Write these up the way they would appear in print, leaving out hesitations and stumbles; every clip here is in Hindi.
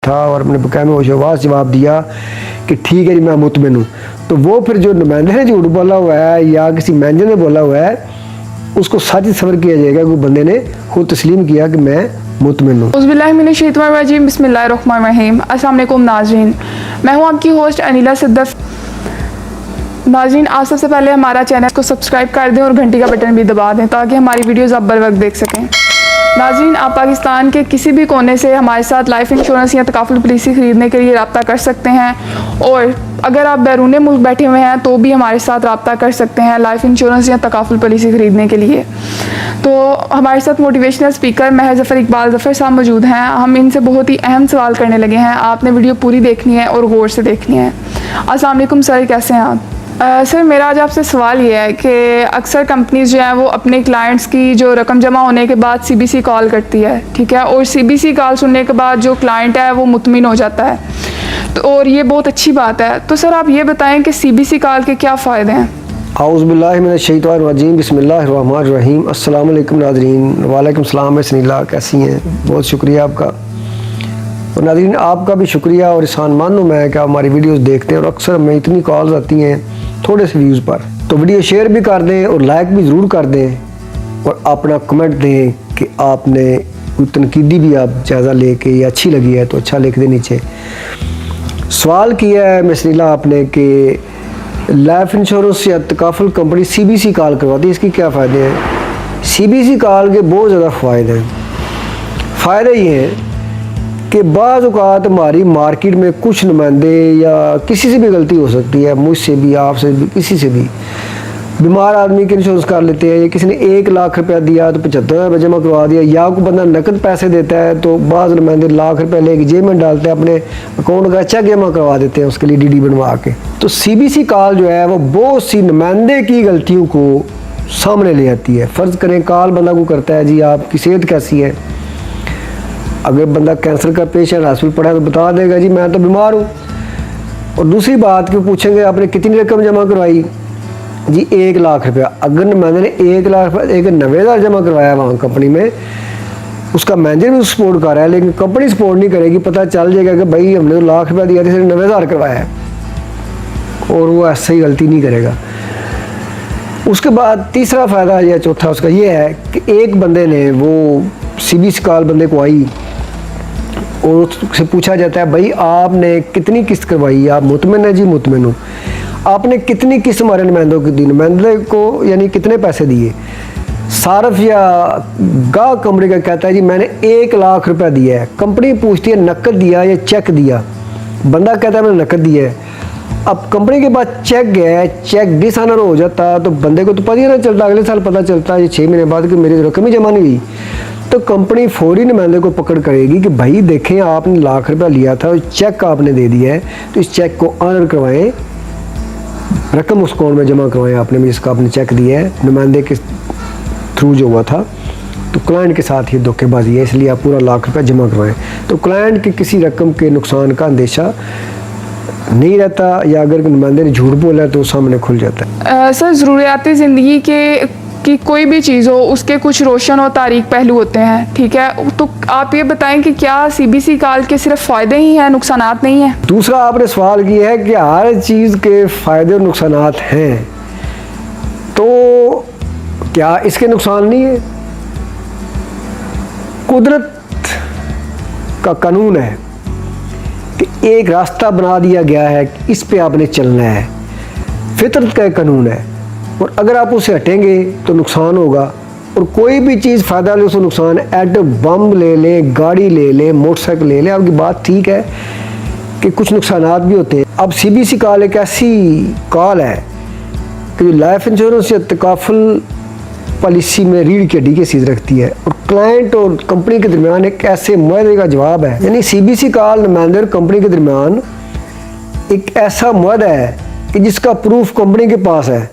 था और अपने बकाया में होशोबाज जवाब दिया कि ठीक है जी मैं मुतमिन हूँ, तो वो फिर जो नुमाइंदे ने झूठ बोला हुआ है या किसी मैनेजर ने बोला हुआ है उसको साजिश सबर किया जाएगा कि बंदे ने खुद तस्लीम किया कि मैं मुतमिन हूँ। बिस्मिल्लाहिर्रहमानिर्रहीम, बिस्मिल्लाहिर्रहमानिर्रहीम। अस्सलाम वालेकुम नाज़रीन, मैं हूँ आपकी होस्ट अनिला सिद्दीक़। नाज़रीन, आप सबसे पहले हमारा चैनल को सब्सक्राइब कर दें और घंटी का बटन भी दबा दें ताकि हमारी वीडियोज़ आप बर वक्त देख सकें। नाज़रीन, आप पाकिस्तान के किसी भी कोने से हमारे साथ लाइफ इंश्योरेंस या तकाफुल पॉलिसी ख़रीदने के लिए रब्ता कर सकते हैं, और अगर आप बैरून मुल्क बैठे हुए हैं तो भी हमारे साथ रब्ता कर सकते हैं लाइफ इंश्योरेंस या तकाफुल पॉलिसी ख़रीदने के लिए। तो हमारे साथ मोटिवेशनल स्पीकर महज ज़फ़र इकबाल ज़फ़र साहब मौजूद हैं। हम इनसे बहुत ही अहम सवाल करने लगे हैं, आपने वीडियो पूरी देखनी है और गौर से देखनी है। अस्सलाम वालेकुम सर, कैसे हैं आप? सर, मेरा आज आपसे सवाल ये है कि अक्सर कंपनीज़ जो हैं वो अपने क्लाइंट्स की जो रकम जमा होने के बाद CBC कॉल करती है, ठीक है, और CBC कॉल सुनने के बाद जो क्लाइंट है वो मुतमिन हो जाता है, तो और ये बहुत अच्छी बात है। तो सर आप ये बताएं कि CBC कॉल के क्या फ़ायदे हैं? औज़ुबिल्लाहि मिनश्शैतानिर्रजीम, बिस्मिल्लाहिर्रहमानिर्रहीम। अस्सलाम वालेकुम नाज़रीन। वालेकुम सलाम। मैं सनीला, कैसी हैं? बहुत शुक्रिया आपका, और नाज़रीन आपका भी शुक्रिया और एहसानमंद हूँ मैं कि आप हमारी वीडियोस देखते हैं, और अक्सर हमें इतनी कॉल्स आती हैं थोड़े से व्यूज़ पर। तो वीडियो शेयर भी कर दें और लाइक भी ज़रूर कर दें, और अपना कमेंट दें कि आपने कोई तनकीदी भी आप जायज़ा लेके या अच्छी लगी है तो अच्छा लिख दें नीचे। सवाल किया है मिसनीला आपने कि लाइफ इंश्योरेंस या तकाफुल कंपनी CBC कॉल करवाती है, इसकी क्या फ़ायदे हैं? CBC कॉल के बहुत ज़्यादा फ़ायदे हैं। फ़ायदे ये हैं कि बाज़ औक़ात हमारी मार्केट में कुछ नुमाइंदे या किसी से भी गलती हो सकती है, मुझसे भी, आपसे भी, किसी से भी, बीमार आदमी के इंश्योरेंस कर लेते हैं, या किसी ने 1 लाख रुपया दिया तो 75,000 रुपये जमा करवा दिया, या कोई बंदा नकद पैसे देता है तो बाज़ नुमाइंदे लाख रुपये लेके जेब में डालते हैं, अपने अकाउंट का चेक जमा करवा देते हैं उसके लिए DD बनवा के। तो CBC कॉल जो है वो बहुत सी नुमाइंदे की गलतियों को सामने ले आती है। फ़र्ज़ करें कॉल बंदा को करता है, जी आपकी सेहत कैसी है? अगर बंदा कैंसर का पेशेंट हॉस्पिटल पड़ा है तो बता देगा जी मैं तो बीमार हूँ। और दूसरी बात कि पूछेंगे आपने कितनी रकम जमा करवाई, जी 1 लाख रुपया। अगर मैंने 1 लाख रुपया 90,000 जमा करवाया वहाँ कंपनी में, उसका मैनेजर भी सपोर्ट कर रहा है लेकिन कंपनी सपोर्ट नहीं करेगी, पता चल जाएगा कि भाई हमने तो लाख रुपया दिया था, सिर्फ 90,000 करवाया है, और वो ऐसे ही गलती नहीं करेगा। उसके बाद तीसरा फ़ायदा या चौथा उसका ये है कि एक बंदे ने वो CBC कॉल बंदे को आई और उससे पूछा जाता है भाई आपने कितनी किस्त करवाई, आप मुतमिन है? जी मुतमिन हूँ। आपने कितनी किस्त हमारे नुमाइंदों की दी, नुमाइंदे को यानी कितने पैसे दिए? सारफ या गाह कंपनी का कहता है जी मैंने 1 लाख रुपया दिया है। कंपनी पूछती है नकद दिया या चेक दिया? बंदा कहता है मैंने नकद दिया है। अब कंपनी के पास चेक गया है, चेक डिसऑनर हो जाता तो बंदे को तो पता ही ना चलता, अगले साल पता चलता है 6 महीने बाद कि मेरी रकम ही जमा नहीं हुई, तो कंपनी फौरी नुमाइंदे को पकड़ करेगी कि भाई देखें आपने लाख रुपया लिया था और चेक आपने दे दिया है, तो इस चेक को ऑनर करवाएं, रकम उस अकाउंट में जमा करवाएं आपने जिसका आपने चेक दिया है नुमाइंदे के थ्रू जो हुआ था। तो क्लाइंट के साथ ये धोखेबाजी है, इसलिए आप पूरा लाख रुपया जमा करवाएं। तो क्लाइंट के किसी रकम के नुकसान का अंदेशा नहीं रहता, या अगर नुमाइंदे ने झूठ बोला तो सामने खुल जाता है। सर, ज़रूरियाती ज़िंदगी की कोई भी चीज़ हो उसके कुछ रोशन और तारीक पहलू होते हैं, ठीक है, तो आप ये बताएं कि क्या CBC कॉल के सिर्फ फ़ायदे ही हैं, नुकसानात नहीं हैं? दूसरा आपने सवाल किया है कि हर चीज़ के फ़ायदे और नुकसानात हैं, तो क्या इसके नुकसान नहीं है? कुदरत का कानून है कि एक रास्ता बना दिया गया है, इस पे आपने चलना है, फितरत का एक कानून है, और अगर आप उससे हटेंगे तो नुकसान होगा। और कोई भी चीज़ फ़ायदा ले उसको नुकसान है। एटम बम ले लें, गाड़ी ले लें, मोटरसाइकिल ले लें, आपकी बात ठीक है कि कुछ नुकसानात भी होते हैं। अब CBC कॉल एक ऐसी कॉल है कि जो लाइफ इंश्योरेंस या तकाफुल पॉलिसी में रीढ़ की हड्डी की चीज़ रखती है, और क्लाइंट और कंपनी के दरमियान एक ऐसे मुआहदे का जवाब है। यानी CBC कॉल नुमाइंदे और कंपनी के दरमियान एक ऐसा मुआहदा है कि जिसका प्रूफ कंपनी के पास है,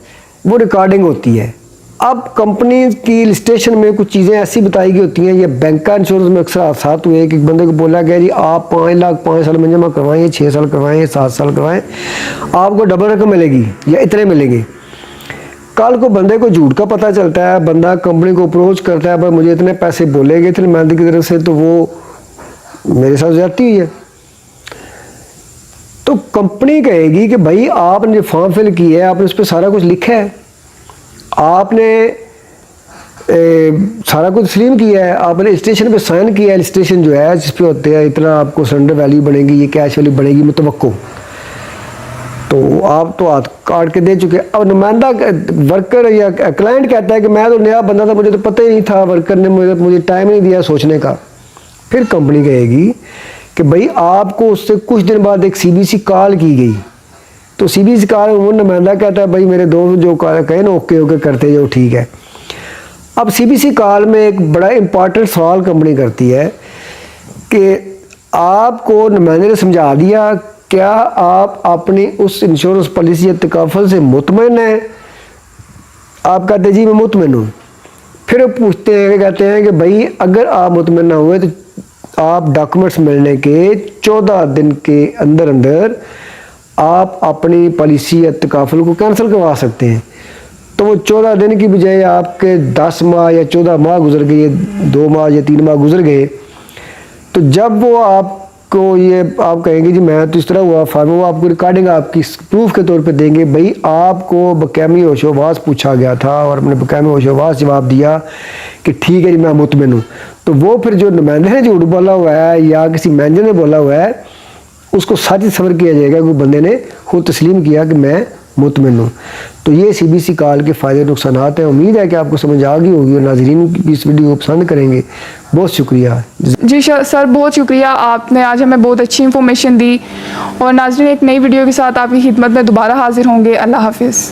वो रिकॉर्डिंग होती है। अब कंपनी की रजिस्ट्रेशन में कुछ चीज़ें ऐसी बताई गई होती हैं, ये बैंक का इंश्योरेंस में अक्सर हादसात हुए कि एक बंदे को बोला गया जी आप 5 लाख 5 साल में जमा करवाएं, 6 साल करवाएं, 7 साल करवाएं, आपको डबल रकम मिलेगी या इतने मिलेंगे। कल को बंदे को झूठ का पता चलता है, बंदा कंपनी को अप्रोच करता है भाई मुझे इतने पैसे बोलेंगे इतने नुमाइंदे की तरफ से, तो वो मेरे साथ ज्यादती हुई है, कंपनी कहेगी कि भाई आपने जो फॉर्म फिल किया है आपने उस पर सारा कुछ लिखा है, आपने सारा कुछ तस्लीम किया है, आपने रजिस्ट्रेशन पे साइन किया है, रजिस्ट्रेशन जो है जिस पे होते हैं इतना आपको सरेंडर वैल्यू बनेगी, ये कैश वैल्यू बनेगी मुतवक्को, तो आप तो हाथ काट के दे चुके। अब नुमाइंदा वर्कर या क्लाइंट कहता है कि मैं तो नया बंदा था, मुझे तो पता ही नहीं था, वर्कर ने मुझे टाइम नहीं दिया सोचने का। फिर कंपनी कहेगी कि भाई आपको उससे कुछ दिन बाद एक CBC कॉल की गई, तो CBC कॉल वो नुमाइंदा कहता है भाई मेरे दोस्त जो कहे ना ओके ओके करते जाओ ठीक है। अब CBC कॉल में एक बड़ा इंपॉर्टेंट सवाल कंपनी करती है कि आपको नुमाइंदे ने समझा दिया, क्या आप अपनी उस इंश्योरेंस पॉलिसी या तकाफल से मुतमईन हैं? आप कहते जी मैं मुतमईन हूँ। फिर वो पूछते हैं, कहते हैं कि भाई अगर आप मुतमईन ना हुए तो आप डॉक्यूमेंट्स मिलने के 14 दिन के अंदर अंदर आप अपनी पॉलिसी या तकाफल को कैंसिल करवा सकते हैं। तो वो 14 दिन की बजाय आपके 10 माह या 14 माह गुजर गए, 2 माह या 3 माह गुजर गए, तो जब वो आपको ये आप कहेंगे जी मैं तो इस तरह हुआ फार्म, वो आपको रिकॉर्डिंग आपकी प्रूफ के तौर पे देंगे, भाई आपको बकामी होशोबाज पूछा गया था और अपने बकामी होशोबाज जवाब दिया कि ठीक है जी मैं मुतमिन हूँ। तो वो फिर जो नुमाइंदे ने झूठ बोला हुआ है या किसी मैनेजर ने बोला हुआ है उसको साजिश सबर किया जाएगा कि बंदे ने खुद तस्लीम किया कि मैं मुतमिन हूँ। तो ये CBC कॉल के फ़ायदे नुकसानात हैं। उम्मीद है कि आपको समझ आ गई होगी और नाज़रीन भी इस वीडियो को पसंद करेंगे। बहुत शुक्रिया जी सर, बहुत शुक्रिया, आपने आज हमें बहुत अच्छी इन्फॉर्मेशन दी। और नाज़रीन एक नई वीडियो के साथ आपकी खिदमत में दोबारा हाजिर होंगे। अल्लाह हाफिज़।